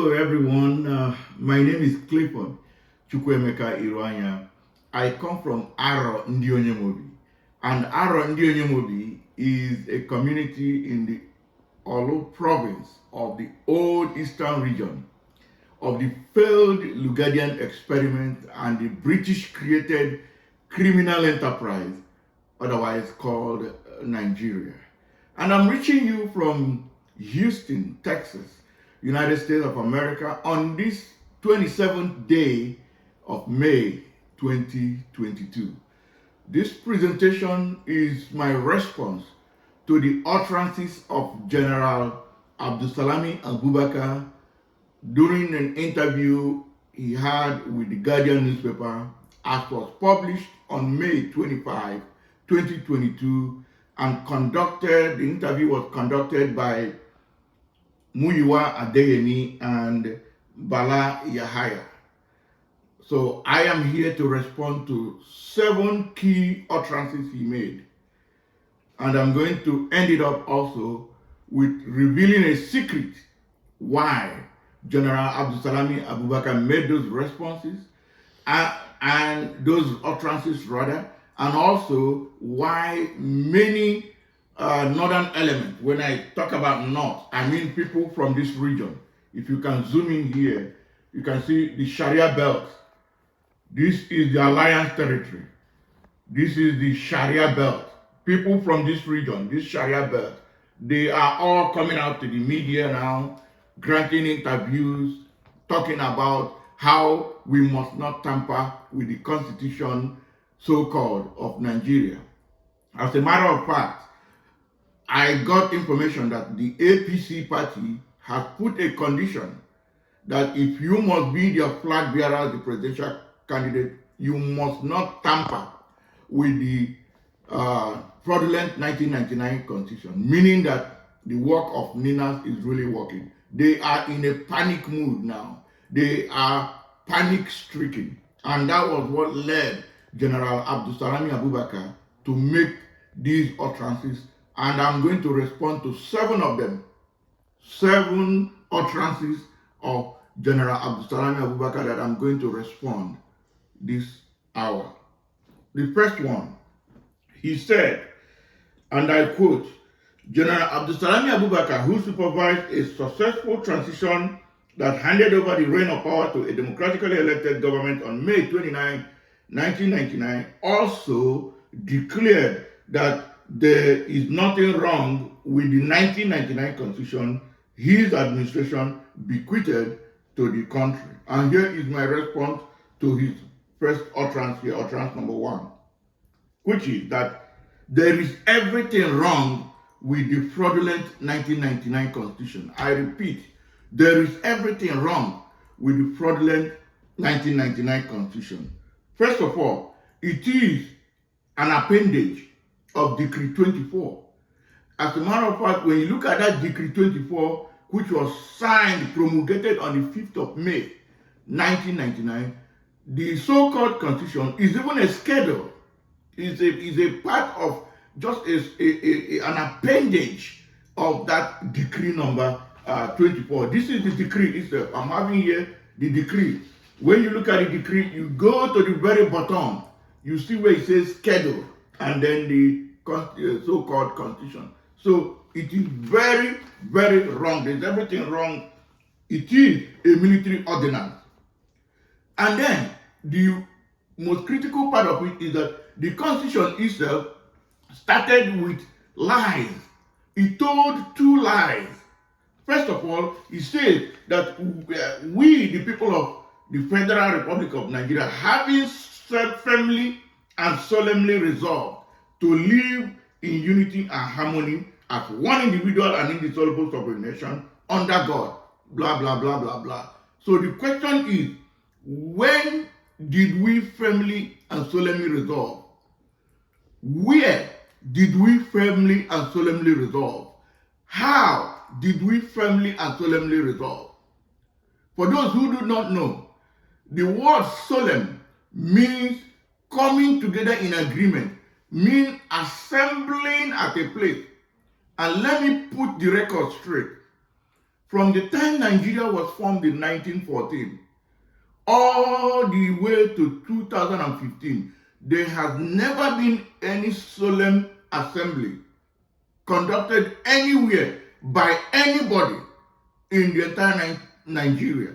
Hello everyone, my name is Clifford Chukwemeka Iruanya. I come from Aro Ndionyemobi, and Aro Ndionyemobi is a community in the Olu province of the old eastern region of the failed Lugadian experiment and the British created criminal enterprise, otherwise called Nigeria. And I'm reaching you from Houston, Texas, United States of America, on this 27th day of May 2022. This presentation is my response to the utterances of General Abdulsalami Abubakar during an interview he had with the Guardian newspaper, as was published on May 25, 2022, and the interview was conducted by Muyiwa Adeyemi and Bala Yahaya. So I am here to respond to 7 key utterances he made. And I'm going to end it up also with revealing a secret why General Abdulsalami Abubakar made those responses and those utterances rather, and also why many northern elements, when I talk about north, I mean people from this region. If you can zoom in here, you can see the Sharia belt. This is the alliance territory. This is the Sharia belt. People from this region, this Sharia belt, they are all coming out to the media now, granting interviews, talking about how we must not tamper with the constitution, so-called, of Nigeria. As a matter of fact, I got information that the APC party has put a condition that if you must be their flag bearer, the presidential candidate, you must not tamper with the fraudulent 1999 constitution, meaning that the work of Ninas is really working. They are in a panic mood now. They are panic-stricken. And that was what led General Abdulsalami Abubakar to make these utterances. And I'm going to respond to 7 of them. 7 utterances of General Abdulsalami Abubakar that I'm going to respond this hour. The first one, he said, and I quote, General Abdulsalami Abubakar, who supervised a successful transition that handed over the reign of power to a democratically elected government on May 29, 1999, also declared that there is nothing wrong with the 1999 constitution his administration bequeathed to the country. And here is my response to his first utterance here, utterance number 1, which is that there is everything wrong with the fraudulent 1999 constitution. I repeat, there is everything wrong with the fraudulent 1999 constitution. First of all, it is an appendage of Decree 24. As a matter of fact, when you look at that Decree 24, which was signed, promulgated on the 5th of May, 1999, the so-called constitution is even a schedule, is a part of just an appendage of that decree number 24. This is the decree itself. I'm having here the decree. When you look at the decree, you go to the very bottom, you see where it says schedule, and then the so-called constitution. So it is very, very wrong. There's everything wrong. It is a military ordinance. And then the most critical part of it is that the constitution itself started with lies. It told 2 lies. First of all, it said that we, the people of the Federal Republic of Nigeria, having firmly and solemnly resolved to live in unity and harmony as one individual and indissoluble sovereign nation under God, blah, blah, blah, blah, blah. So the question is, when did we firmly and solemnly resolve? Where did we firmly and solemnly resolve? How did we firmly and solemnly resolve? For those who do not know, the word solemn means coming together in agreement, means assembling at a place. And let me put the record straight. From the time Nigeria was formed in 1914, all the way to 2015, there has never been any solemn assembly conducted anywhere by anybody in the entire Nigeria.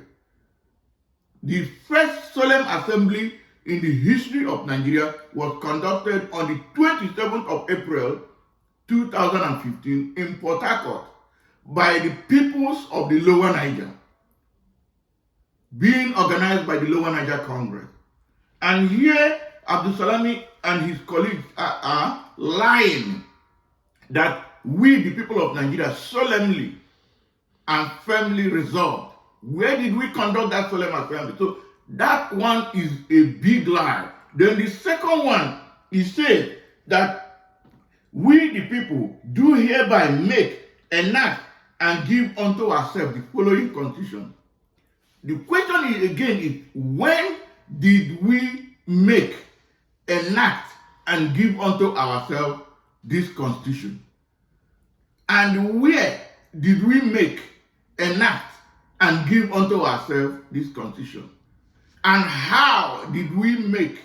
The first solemn assembly in the history of Nigeria was conducted on the 27th of April 2015 in Port Harcourt by the peoples of the Lower Niger, being organized by the Lower Niger Congress. And here, Abdulsalami and his colleagues are lying that we, the people of Nigeria, solemnly and firmly resolved. Where did we conduct that solemn assembly? So that one is a big lie. Then the second one is said that we, the people, do hereby make, enact, and give unto ourselves the following constitution. The question is, again, is when did we make, enact, and give unto ourselves this constitution? And where did we make, enact, and give unto ourselves this constitution? And how did we make,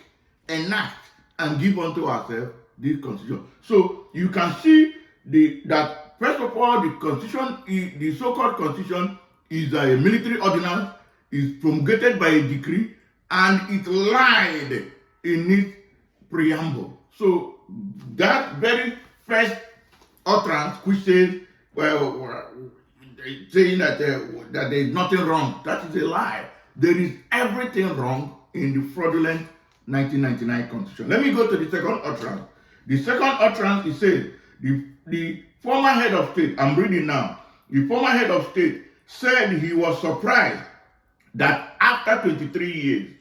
enact, and give unto ourselves this constitution? So you can see that first of all, the constitution, the so-called constitution, is a military ordinance, is promulgated by a decree, and it lied in its preamble. So that very first utterance, which says, saying that there is nothing wrong, that is a lie. There is everything wrong in the fraudulent 1999 constitution. Let me go to the second utterance. The second utterance, it says, the former head of state, I'm reading now, the former head of state said he was surprised that after 23 years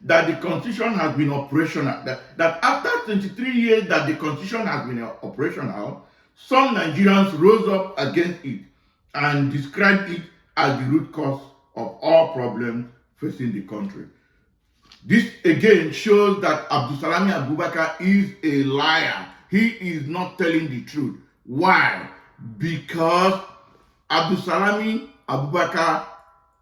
that the constitution has been operational, that after 23 years that the constitution has been operational, some Nigerians rose up against it and described it as the root cause of all problems facing the country. This again shows that Abdulsalami Abubakar is a liar. He is not telling the truth. Why? Because Abdulsalami Abubakar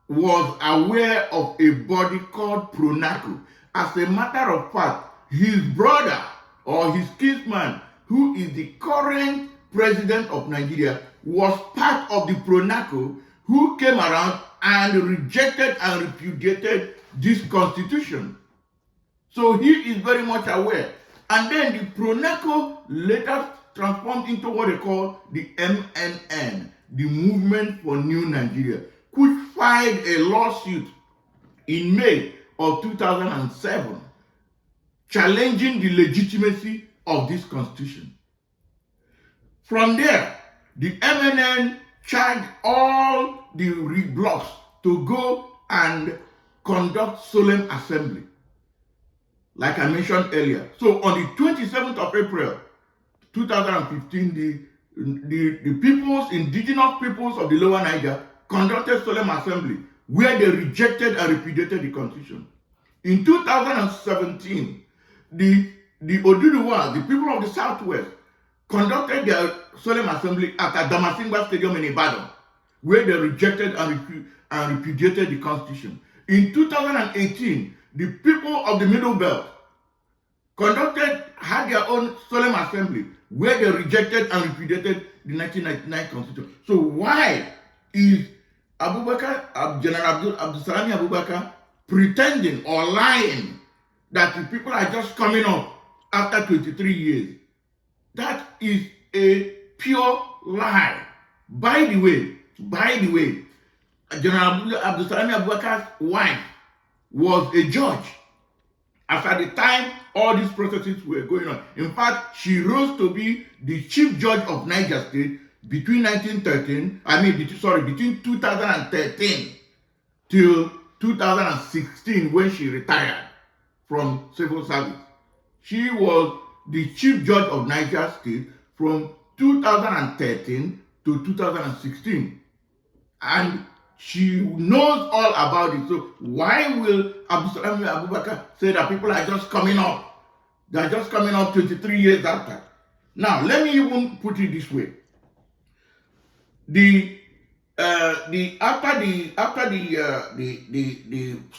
was aware of a body called PRONACO. As a matter of fact, his brother or his kinsman, who is the current president of Nigeria, was part of the PRONACO, who came around and rejected and repudiated this constitution. So he is very much aware. And then the PRONACO later transformed into what they call the MNN, the Movement for New Nigeria, which filed a lawsuit in May of 2007 challenging the legitimacy of this constitution. From there, the MNN charged all the blocks to go and conduct solemn assembly, like I mentioned earlier. So on the 27th of April 2015, the peoples, indigenous peoples of the Lower Niger, conducted solemn assembly where they rejected and repudiated the constitution. In 2017, the Oduduwa, the people of the Southwest, conducted their solemn assembly at Adamasingba Stadium in Ibadan, where they rejected and repudiated the constitution. In 2018, the people of the Middle Belt had their own solemn assembly, where they rejected and repudiated the 1999 constitution. So why is General Abdulsalami Abubakar pretending or lying that the people are just coming up after 23 years? That is a pure lie. By the way, General Abdulsalami Abubakar's wife was a judge. As at the time all these processes were going on. In fact, she rose to be the chief judge of Niger State between 2013 till 2016, when she retired from civil service. She was the chief judge of Niger State from 2013 to 2016. And she knows all about it. So why will Abdulsalami Abubakar say that people are just coming up? They are just coming up 23 years after. Now, let me even put it this way. The the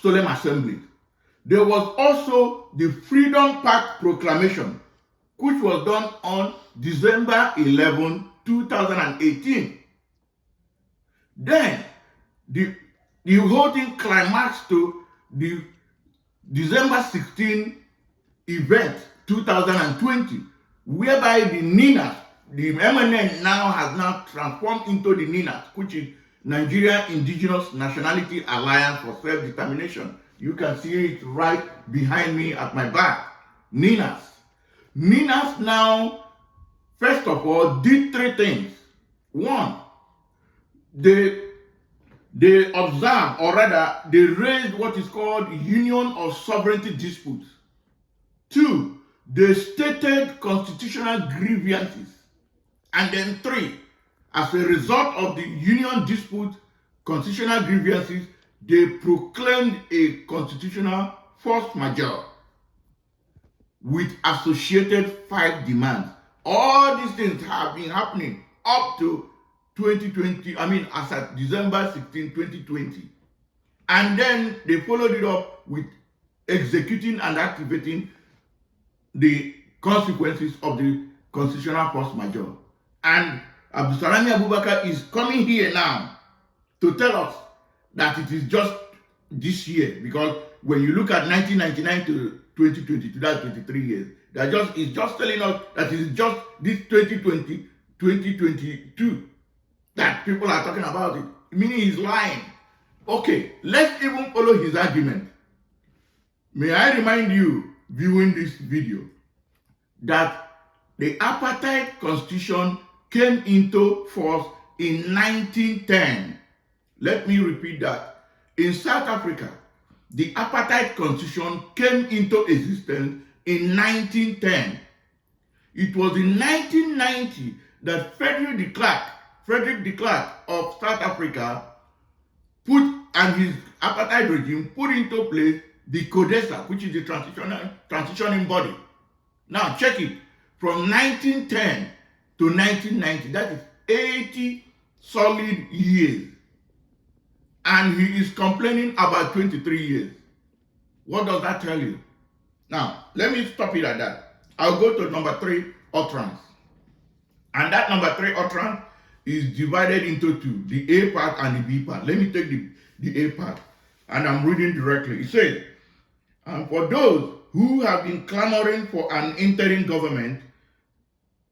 Solemn Assembly, there was also the Freedom Park Proclamation, which was done on December 11, 2018. Then the whole thing climaxed to the December 16 event 2020, whereby the NINAS, the MNN now has now transformed into the NINAS, which is Nigeria Indigenous Nationality Alliance for Self-Determination. You can see it right behind me at my back. NINAS. NINAS now, first of all, did three things. One, they observed, or rather, they raised what is called Union of Sovereignty Disputes. Two, they stated constitutional grievances. And then three, as a result of the union dispute, constitutional grievances, they proclaimed a constitutional force majeure with associated 5 demands. All these things have been happening up to 2020, as at December 16, 2020. And then they followed it up with executing and activating the consequences of the constitutional force majeure. And Abdulsalami Abubakar is coming here now to tell us that it is just this year, because when you look at 1999 to 2022, that's 23 years. It's just telling us that it is just this 2020, 2022 that people are talking about it, meaning he's lying. Okay, let's even follow his argument. May I remind you, viewing this video, that the apartheid constitution came into force in 1910. Let me repeat that. In South Africa, the apartheid constitution came into existence in 1910. It was in 1990 that Frederick de Klerk of South Africa and his apartheid regime put into place the CODESA, which is the transitioning body. Now check it. From 1910 to 1990, that is 80 solid years. And he is complaining about 23 years. What does that tell you? Now, let me stop it at that. I'll go to number 3, utterance. And that number 3 utterance is divided into 2, the A part and the B part. Let me take the A part, and I'm reading directly. It says, and for those who have been clamoring for an interim government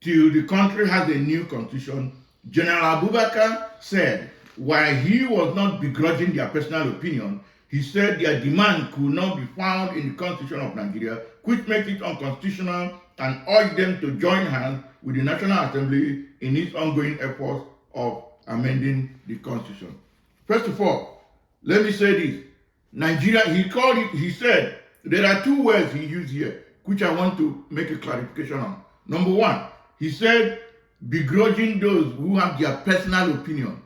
till the country has a new constitution, General Abubakar said, while he was not begrudging their personal opinion, he said their demand could not be found in the Constitution of Nigeria, which makes it unconstitutional, and urged them to join hands with the National Assembly in its ongoing efforts of amending the Constitution. First of all, let me say this. Nigeria, he said, there are 2 words he used here, which I want to make a clarification on. Number 1, he said, begrudging those who have their personal opinion.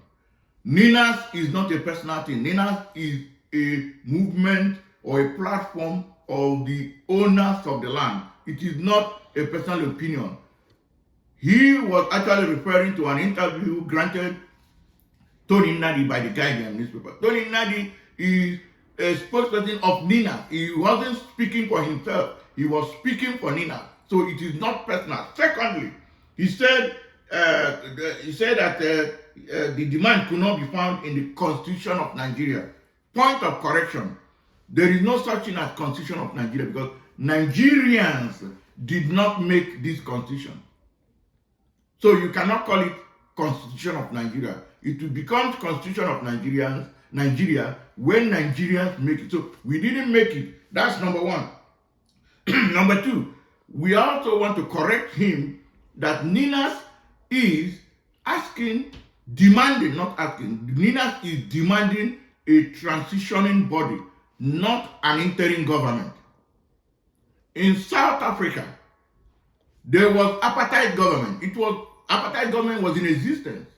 NINAS is not a personal thing. NINAS is a movement or a platform of the owners of the land. It is not a personal opinion. He was actually referring to an interview granted Tony Nadi by the Guardian newspaper. Tony Nadi is a spokesperson of NINAS. He wasn't speaking for himself. He was speaking for NINAS. So it is not personal. Secondly, he said that the demand could not be found in the Constitution of Nigeria. Point of correction. There is no such thing as Constitution of Nigeria, because Nigerians did not make this constitution. So you cannot call it Constitution of Nigeria. It will become Constitution of Nigeria when Nigerians make it. So we didn't make it. That's number 1. Number 2, we also want to correct him that NINAS is demanding NINAS is demanding a transitioning body, not an interim government. In South Africa, there was apartheid government. Apartheid government was in existence.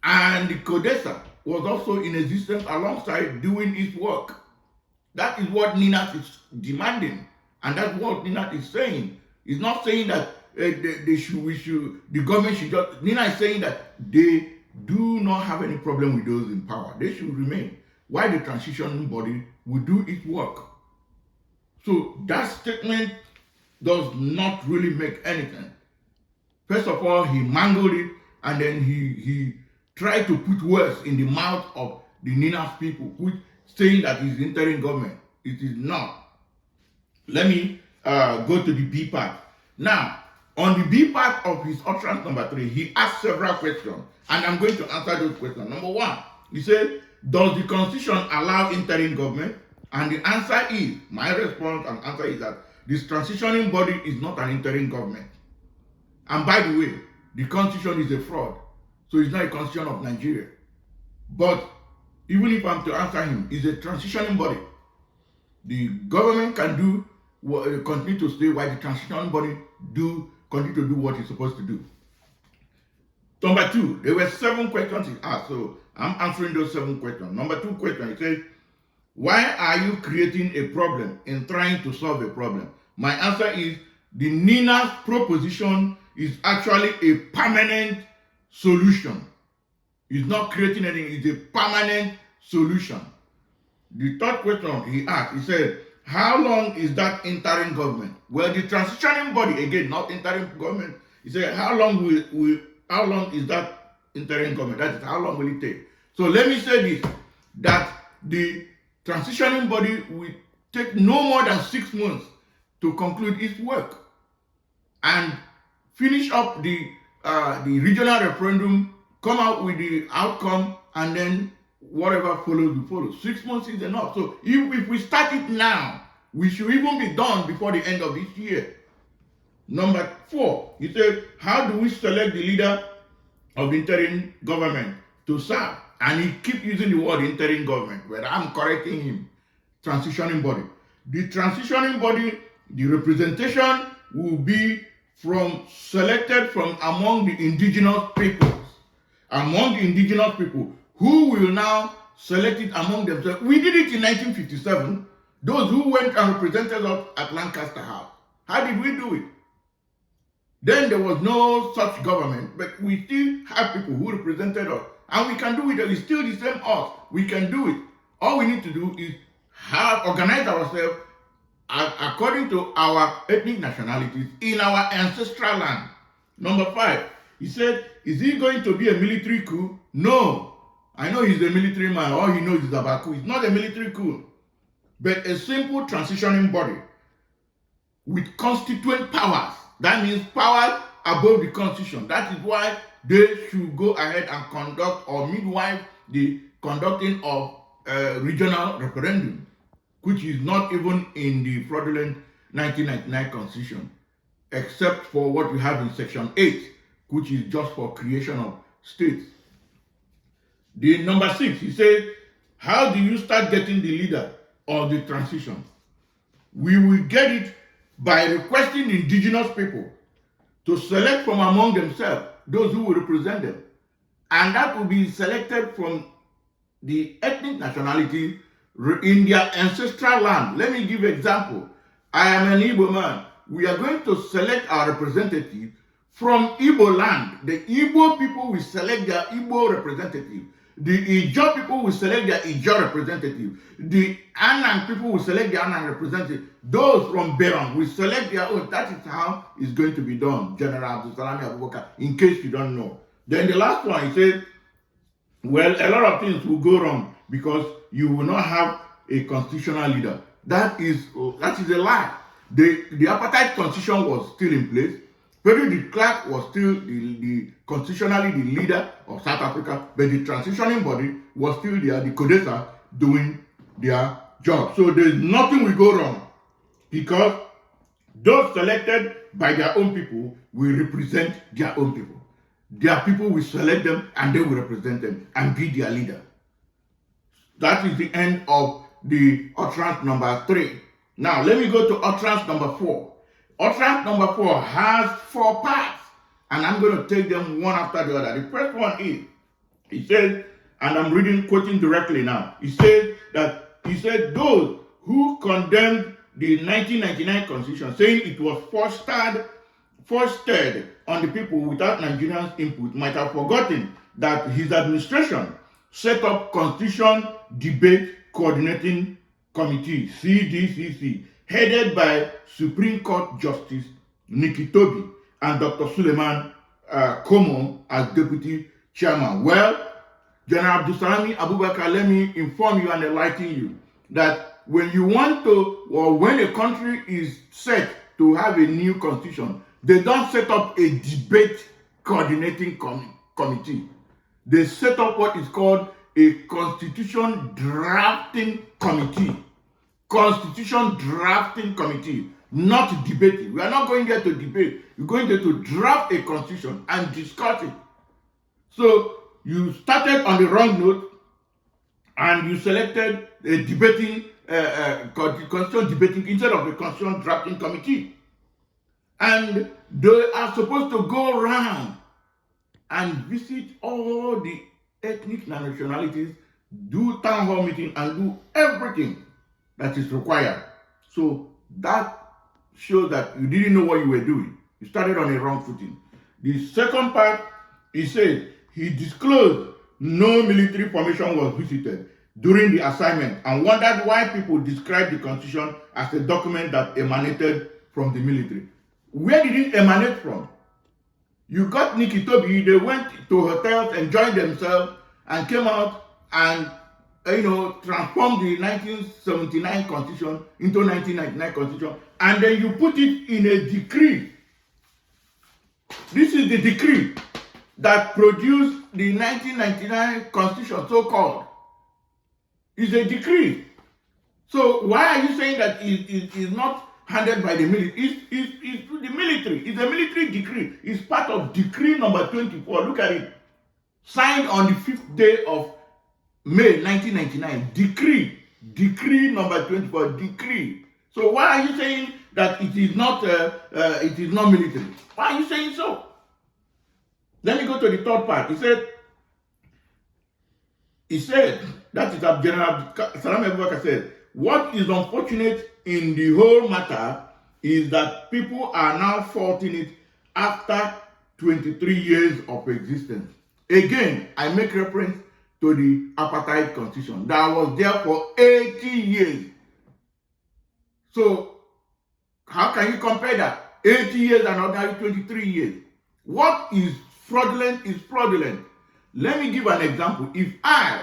And the CODESA was also in existence alongside doing its work. That is what NINAS is demanding. And that's what NINAS is saying. It's not saying that the government should just, NINAS is saying that they do not have any problem with those in power. They should remain. Why the transition body will do its work. So that statement does not really make anything. First of all, he mangled it, and then he tried to put words in the mouth of the Ninas people, saying that it's interim government. It is not. Let me go to the B part. Now, on the B part of his utterance number 3, he asked several questions, and I'm going to answer those questions. Number 1, he said, does the Constitution allow interim government? And the answer is, my response and answer is that this transitioning body is not an interim government. And by the way, the Constitution is a fraud. So it's not a Constitution of Nigeria. But even if I'm to answer him, it's a transitioning body. The government can continue to stay while the transitioning body continue to do what it's supposed to do. Number 2, there were 7 questions he asked, so I'm answering those 7 questions. Number 2 question, he says, why are you creating a problem in trying to solve a problem? My answer is, the Nina's proposition is actually a permanent solution. It's not creating anything, it's a permanent solution. The third question he asked, he said, how long is that interim government? Well, the transitioning body, again, not interim government, he said, how long is that interim government? That is, how long will it take? So let me say this, that the transitioning body will take no more than 6 months to conclude its work and finish up the regional referendum, come out with the outcome, and then whatever follows will follow. 6 months is enough. So if we start it now, we should even be done before the end of this year. Number 4, he said, how do we select the leader of the interim government to serve? And he keeps using the word interim government, but I'm correcting him. Transitioning body. The transitioning body, the representation will be selected from among the indigenous peoples. Among the indigenous people, who will now select it among themselves. We did it in 1957. Those who went and represented us at Lancaster House. How did we do it? Then there was no such government, but we still have people who represented us. And we can do it. It's still the same us. We can do it. All we need to do is organize ourselves according to our ethnic nationalities in our ancestral land. Number 5, he said, is he going to be a military coup? No. I know he's a military man. All he knows is about coup. It's not a military coup, but a simple transitioning body with constituent powers. That means powers above the constitution. That is why they should go ahead and conduct or midwife the conducting of a regional referendum, which is not even in the fraudulent 1999 constitution, except for what we have in section 8, which is just for creation of states. The number 6, he said, how do you start getting the leader of the transition? We will get it by requesting indigenous people to select from among themselves those who will represent them. And that will be selected from the ethnic nationality in their ancestral land. Let me give an example. I am an Igbo man. We are going to select our representative from Igbo land. The Igbo people will select their Igbo representative. The Ijaw people will select their Ijaw representative. The Anang people will select their Anang representative. Those from Beron will select their own. That is how it's going to be done, General Abdulsalami Abubakar, in case you don't know. Then the last one, he said, well, a lot of things will go wrong because you will not have a constitutional leader. That is a lie. The apartheid constitution was still in place. Pedro de Klerk was still constitutionally the leader of South Africa, but the transitioning body was still there, the CODESA, doing their job. So there's nothing will go wrong because those selected by their own people will represent their own people. Their people will select them and they will represent them and be their leader. That is the end of the utterance number 3. Now let me go to utterance number 4. Utterance number 4 has 4 parts, and I'm going to take them one after the other. The first one is, he says, and I'm quoting directly now. He said those who condemned the 1999 constitution, saying it was foisted on the people without Nigerians' input might have forgotten that his administration set up Constitution Debate Coordinating Committee, CDCC, headed by Supreme Court Justice Nikki Toby and Dr. Suleiman Komo as deputy chairman. Well, General Abdulsalami Abubakar, let me inform you and enlighten you that when you want to, or when a country is set to have a new constitution, they don't set up a debate coordinating committee. They set up what is called a constitution drafting committee. Constitution drafting committee, not debating. We are not going there to debate. We're going there to draft a constitution and discuss it. So you started on the wrong note and you selected a debating, constitution debating instead of a constitution drafting committee. And they are supposed to go around and visit all the ethnic nationalities, do town hall meeting, and do everything that is required. So that shows that you didn't know what you were doing. You started on a wrong footing. The second part, he said, he disclosed no military formation was visited during the assignment and wondered why people described the constitution as a document that emanated from the military. Where did it emanate from? You got Nikki Toby, they went to hotels, enjoyed themselves, and came out and transformed the 1979 constitution into 1999 constitution, and then you put it in a decree. This is the decree that produced the 1999 constitution, so-called. It's a decree. So why are you saying that it is not handled by the military? It's the military. It's a military decree. It's part of decree number 24. Look at it. Signed on the 5th day of May 1999. Decree number 24. Decree. So why are you saying that it is not military? Why are you saying so? Let me go to the third part. He said, that is General Abdulsalami Abubakar said, what is unfortunate in the whole matter is that people are now faulting it after 23 years of existence. Again, I make reference to the apartheid constitution that was there for 80 years. So, how can you compare that? 80 years and another 23 years. What is fraudulent is fraudulent. Let me give an example. If I,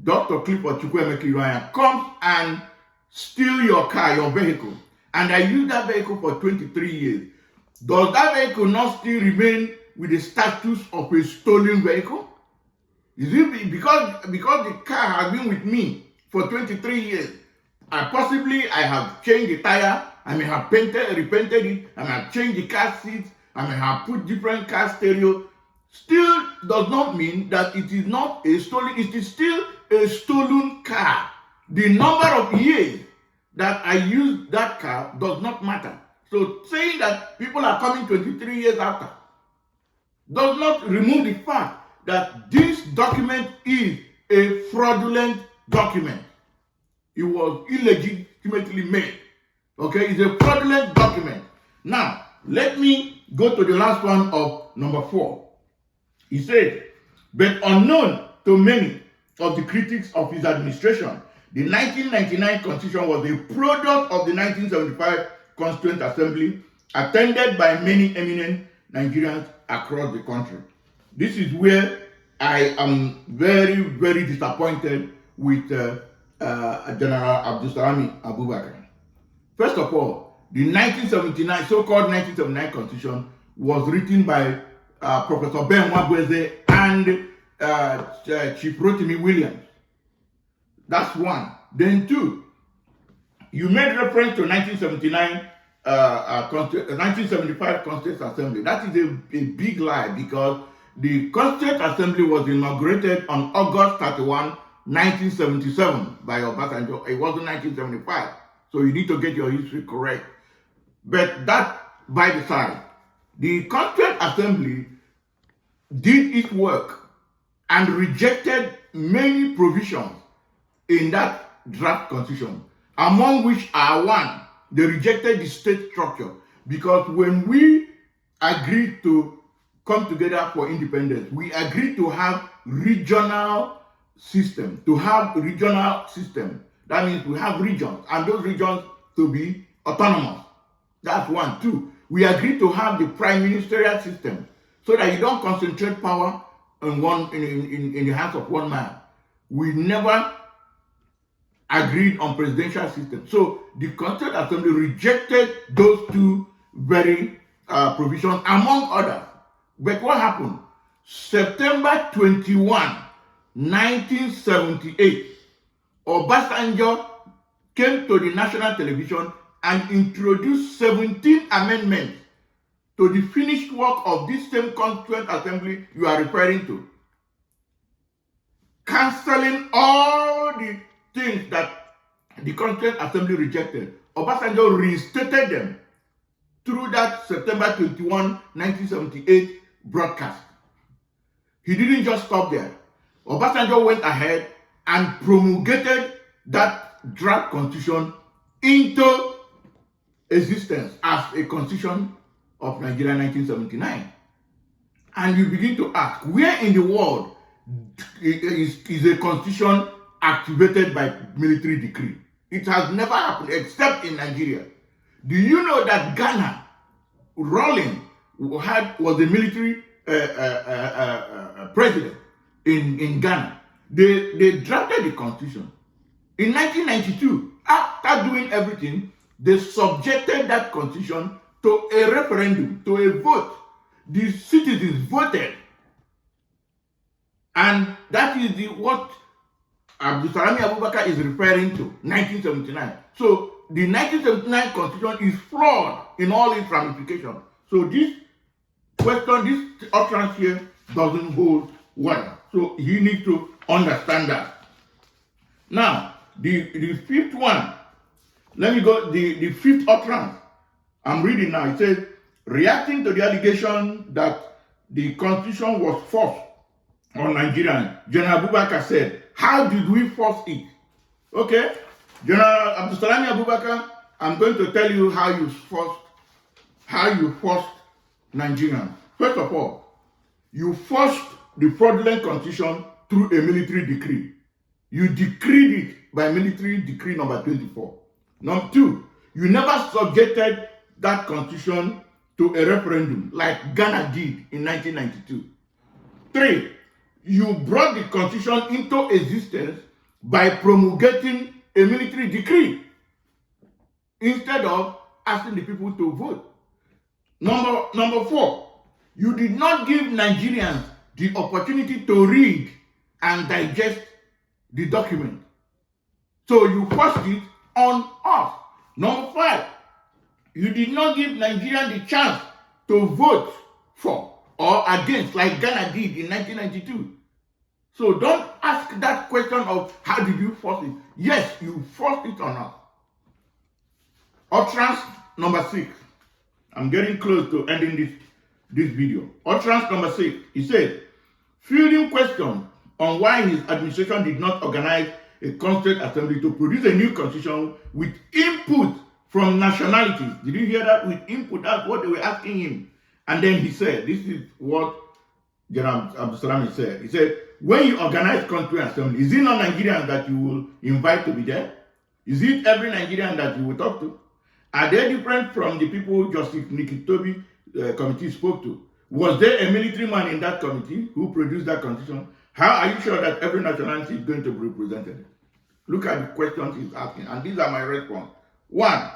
Dr. Clifford Chukwuemeka, comes and steal your car, your vehicle, and I use that vehicle for 23 years, does that vehicle not still remain with the status of a stolen vehicle? Is it because the car has been with me for 23 years? I have changed the tire, I may have repainted it, I may have changed the car seats, I may have put different car stereo. Still does not mean that it is not a stolen, it is still a stolen car. The number of years that I use that car does not matter. So saying that people are coming 23 years after does not remove the fact that this document is a fraudulent document. It was illegitimately made. Okay, it's a fraudulent document. Now, let me go to the last one of number 4. He said, but unknown to many of the critics of his administration, the 1999 Constitution was a product of the 1975 Constituent Assembly, attended by many eminent Nigerians across the country. This is where I am very, very disappointed with General Abdulsalami Abubakar. First of all, the 1979, so-called 1979 Constitution was written by Professor Ben Wabweze and Chief Rotimi Williams. That's one. Then 2, you made reference to 1975 Constituent Assembly. That is a big lie, because the Constituent Assembly was inaugurated on August 31, 1977 by Obasanjo. It wasn't 1975. So you need to get your history correct. But that by the side, the Constituent Assembly did its work and rejected many provisions in that draft constitution, among which are 1, they rejected the state structure, because when we agreed to come together for independence. We agreed to have regional system, That means we have regions, and those regions to be autonomous. That's one. Two, we agreed to have the prime ministerial system so that you don't concentrate power in the hands of one man. We never agreed on presidential system. So the Constituent Assembly rejected those two very provisions, among others. But what happened? September 21, 1978, Obasanjo came to the national television and introduced 17 amendments to the finished work of this same Constituent Assembly you are referring to, cancelling all the things that the Constituent Assembly rejected. Obasanjo reinstated them through that September 21, 1978 broadcast. He didn't just stop there. Obasanjo went ahead and promulgated that draft constitution into existence as a constitution of Nigeria 1979. And you begin to ask, where in the world is a constitution activated by military decree? It has never happened except in Nigeria. Do you know that Ghana, Rawlings, was a military president in Ghana? They drafted the constitution. In 1992, after doing everything, they subjected that constitution to a referendum, to a vote. The citizens voted. And that is what Abdulsalami Abubakar is referring to, 1979. So the 1979 constitution is flawed in all its ramifications. So this question, this utterance here doesn't hold water. So you need to understand that. Now, the fifth one, let me go, the fifth utterance. I'm reading now. It says, reacting to the allegation that the constitution was forced on Nigerians, General Abubakar said, how did we force it? Okay, General Abdulsalami Abubakar, I'm going to tell you how you forced Nigerians. First of all, you forced the fraudulent constitution through a military decree. You decreed it by military decree number 24. Number two, you never subjected that constitution to a referendum like Ghana did in 1992. Three, you brought the constitution into existence by promulgating a military decree instead of asking the people to vote. Number four, you did not give Nigerians the opportunity to read and digest the document. So you forced it on us. Number five, you did not give Nigerians the chance to vote for or against like Ghana did in 1992. So don't ask that question of how did you force it? Yes, you forced it on us. Utterance number 6. I'm getting close to ending this video. Utterance number 6. He said, fielding question on why his administration did not organize a Constituent Assembly to produce a new constitution with input from nationalities. Did you hear that? With input, that's what they were asking him. And then he said, this is what General Abdulsalami said. He said, when you organize Constituent Assembly, is it not Nigerians that you will invite to be there? Is it every Nigerian that you will talk to? Are they different from the people Justice Nikitobi committee spoke to? Was there a military man in that committee who produced that constitution? How are you sure that every nationality is going to be represented? Look at the questions he's asking, and these are my response. 1,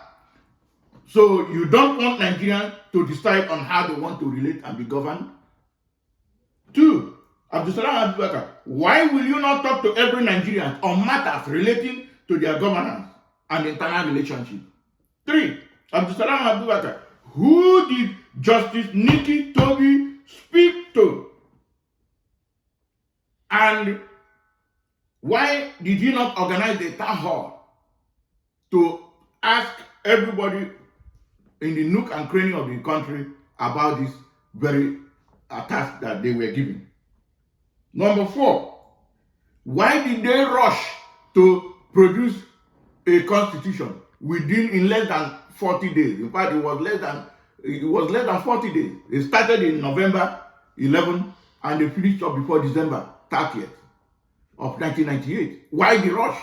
so you don't want Nigerians to decide on how they want to relate and be governed? 2, Abdulsalami Abubakar, why will you not talk to every Nigerian on matters relating to their governance and internal relationship? 3, Abdulsalami Abubakar, who did Justice Nikitobi speak to? And why did you not organize a town hall to ask everybody in the nook and cranny of the country about this very task that they were given? Number 4, why did they rush to produce a constitution in less than 40 days? In fact, it was less than It was less than 40 days. They started in November 11 and they finished up before December 30th of 1998. Why the rush?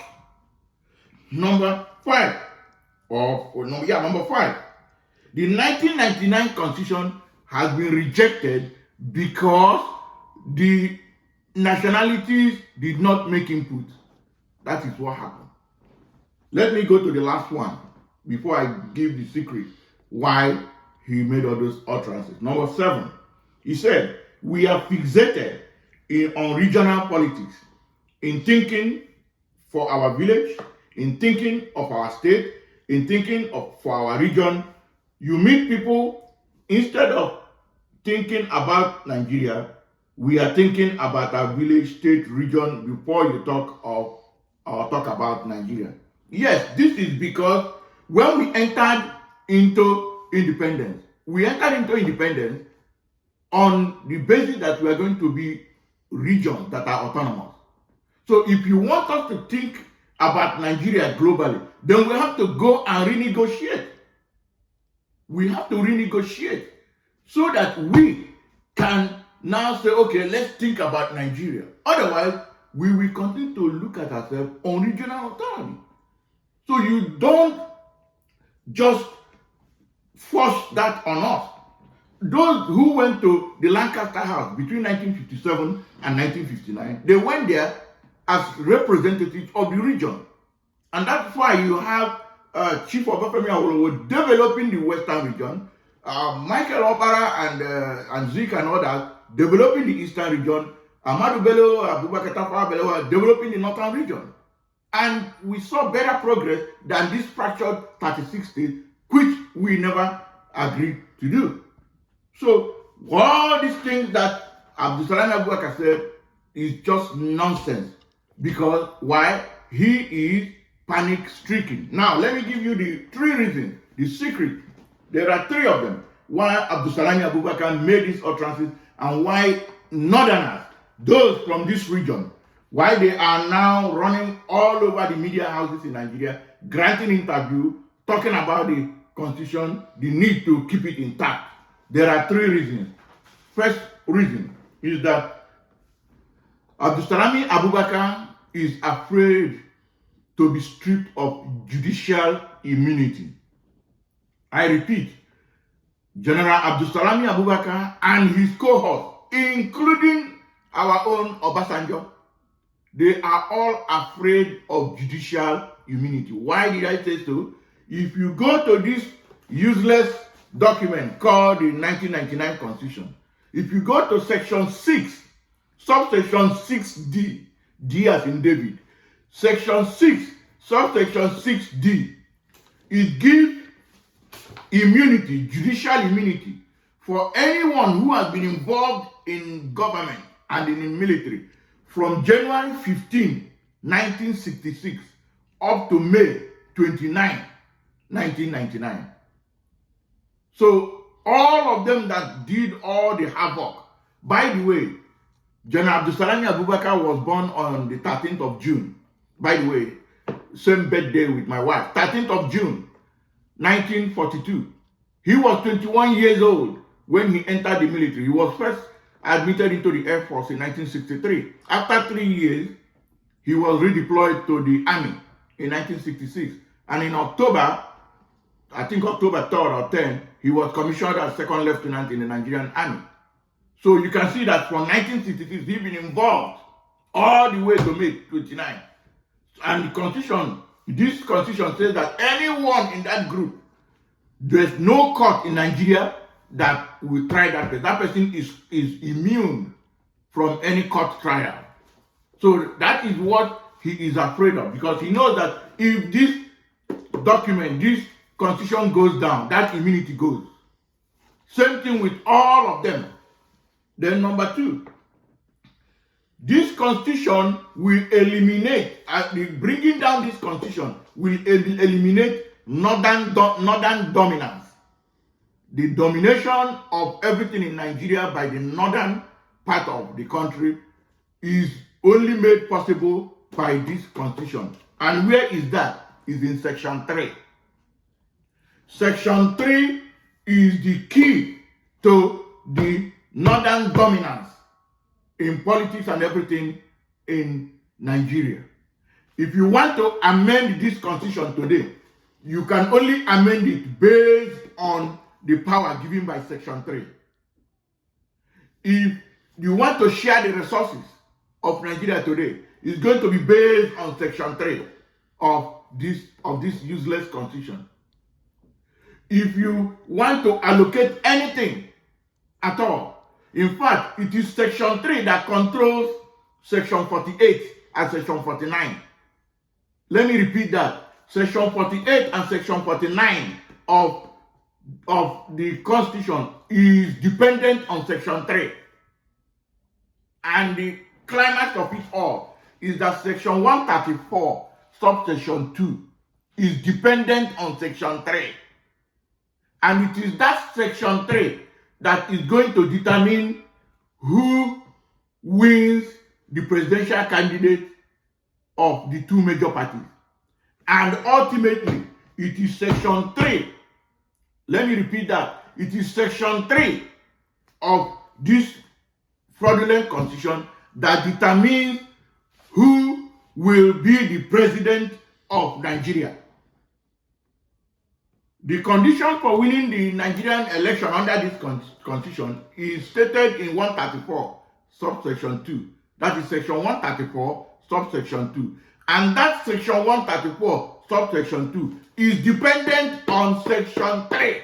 Number 5. Number 5. The 1999 Constitution has been rejected because the nationalities did not make input. That is what happened. Let me go to the last one before I give the secret why he made all those utterances. Number 7, he said, we are fixated on regional politics, in thinking for our village, in thinking of our state, in thinking for our region. You meet people, instead of thinking about Nigeria, we are thinking about our village, state, region before you talk about Nigeria. Yes, this is because when we entered into independence, on the basis that we are going to be regions that are autonomous. So if you want us to think about Nigeria globally, then we have to go and renegotiate. We have to renegotiate so that we can now say, okay, let's think about Nigeria. Otherwise, we will continue to look at ourselves on regional autonomy. So you don't just force that on us. Those who went to the Lancaster House between 1957 and 1959, they went there as representatives of the region. And that's why you have Chief Obafemi Awolowo developing the Western region, Michael Opara and Zeke and others developing the Eastern region, Ahmadu Bello, Abubakar Tafawa Balewa developing the Northern region. And we saw better progress than this fractured 36 states, which we never agreed to do. So all these things that Abdulsalami Abubakar said is just nonsense. Because why? He is panic-stricken. Now, let me give you the 3 reasons, the secret. There are 3 of them. Why Abdulsalami Abubakar made these utterances and why Northerners, those from this region, why they are now running all over the media houses in Nigeria, granting interviews, talking about the constitution, the need to keep it intact. There are 3 reasons. First reason is that Abdulsalami Abubakar is afraid to be stripped of judicial immunity. I repeat, General Abdulsalami Abubakar and his cohort, including our own Obasanjo, they are all afraid of judicial immunity. Why did I say so? If you go to this useless document called the 1999 Constitution, if you go to section 6, subsection 6D, D as in David, section 6, subsection 6D, it gives immunity, judicial immunity, for anyone who has been involved in government and in the military from January 15, 1966 up to May 29, 1999. So all of them that did all the havoc. By the way, General Abdulsalami Abubakar was born on the 13th of June. By the way, same birthday with my wife, 13th of June, 1942. He was 21 years old when he entered the military. He was first admitted into the Air Force in 1963. After 3 years, he was redeployed to the Army in 1966. And in October, I think October 3rd or 10th, he was commissioned as second lieutenant in the Nigerian Army. So you can see that from 1966, he's been involved all the way to May 29. And the Constitution, this Constitution says that anyone in that group, there's no court in Nigeria that will try that person. That person is immune from any court trial. So that is what he is afraid of, because he knows that if this document, this Constitution goes down, that immunity goes. Same thing with all of them. Then number 2, this Constitution will eliminate, bringing down this Constitution will eliminate northern dominance. The domination of everything in Nigeria by the northern part of the country is only made possible by this Constitution. And where is that? Is in section 3. Section 3 is the key to the northern dominance in politics and everything in Nigeria. If you want to amend this constitution today, you can only amend it based on the power given by Section 3. If you want to share the resources of Nigeria today, it's going to be based on Section 3 of this useless constitution. If you want to allocate anything at all, in fact, it is Section 3 that controls Section 48 and Section 49. Let me repeat that. Section 48 and Section 49 of the Constitution is dependent on Section 3. And the climax of it all is that Section 134, subsection 2, is dependent on Section 3. And it is that Section 3 that is going to determine who wins the presidential candidate of the two major parties. And ultimately, it is Section 3. Let me repeat that. It is Section 3 of this fraudulent constitution that determines who will be the president of Nigeria. The condition for winning the Nigerian election under this constitution is stated in 134, subsection 2. That is Section 134, subsection 2. And that Section 134, subsection 2 is dependent on Section 3.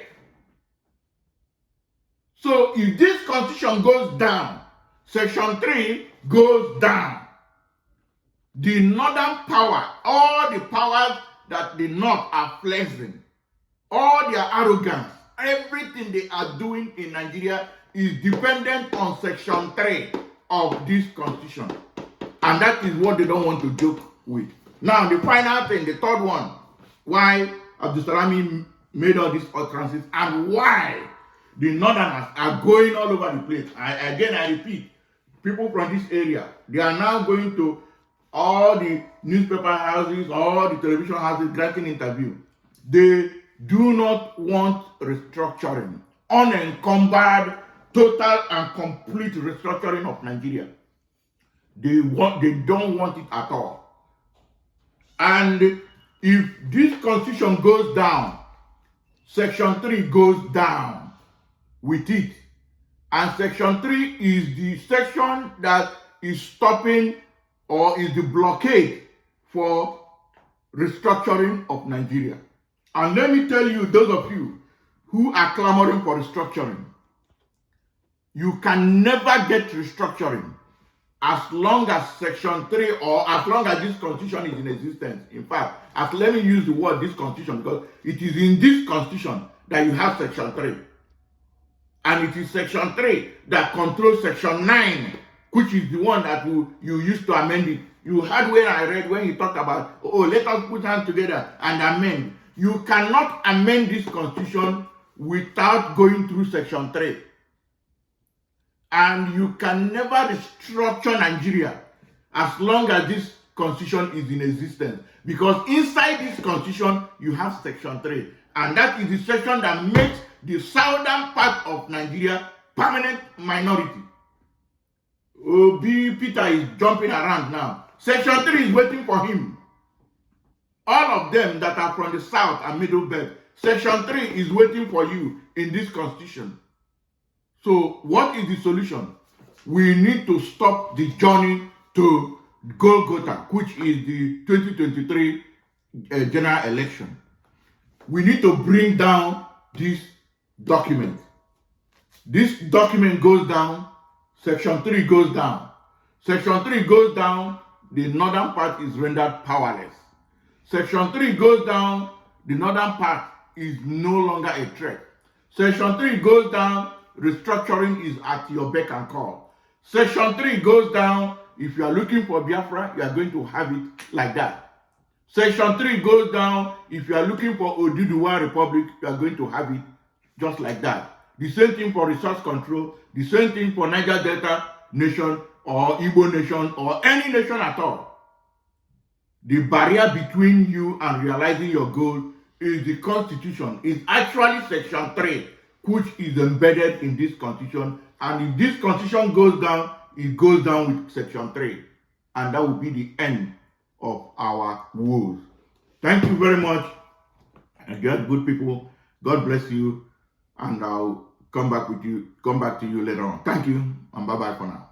So if this constitution goes down, Section 3 goes down. The northern power, all the powers that the north are flexing, all their arrogance, everything they are doing in Nigeria is dependent on Section 3 of this constitution. And that is what they don't want to joke with. Now, the final thing, the third one, why Abdulsalami made all these utterances and why the northerners are going all over the place. I repeat, people from this area, they are now going to all the newspaper houses, all the television houses, granting interview. They do not want restructuring, unencumbered, total and complete restructuring of Nigeria. They don't want it at all. And if this constitution goes down, Section 3 goes down with it. And Section 3 is the section that is stopping or is the blockade for restructuring of Nigeria. And let me tell you, those of you who are clamoring for restructuring, you can never get restructuring as long as Section 3 or as long as this constitution is in existence. In fact, let me use the word this constitution because it is in this constitution that you have Section 3. And it is Section 3 that controls Section 9, which is the one that you used to amend it. You heard when I read when he talked about, let us put hands together and amend. You cannot amend this constitution without going through Section 3. And you can never restructure Nigeria as long as this constitution is in existence. Because inside this constitution, you have Section 3. And that is the section that makes the southern part of Nigeria permanent minority. Peter is jumping around now. Section 3 is waiting for him. All of them that are from the south and middle belt, Section 3 is waiting for you in this constitution. So what is the solution? We need to stop the journey to Golgotha, which is the 2023 general election. We need to bring down this document. This document goes down, Section 3 goes down. Section 3 goes down, the northern part is rendered powerless. Section 3 goes down, the northern part is no longer a threat. Section 3 goes down, restructuring is at your beck and call. Section 3 goes down, if you are looking for Biafra, you are going to have it like that. Section 3 goes down, if you are looking for Oduduwa Republic, you are going to have it just like that. The same thing for resource control, the same thing for Niger Delta nation or Igbo nation or any nation at all. The barrier between you and realizing your goal is the Constitution. It's actually Section 3 which is embedded in this constitution. And if this constitution goes down, it goes down with section 3. And that will be the end of our woes. Thank you very much. And just good people. God bless you. And I'll come back to you later on. Thank you, and bye-bye for now.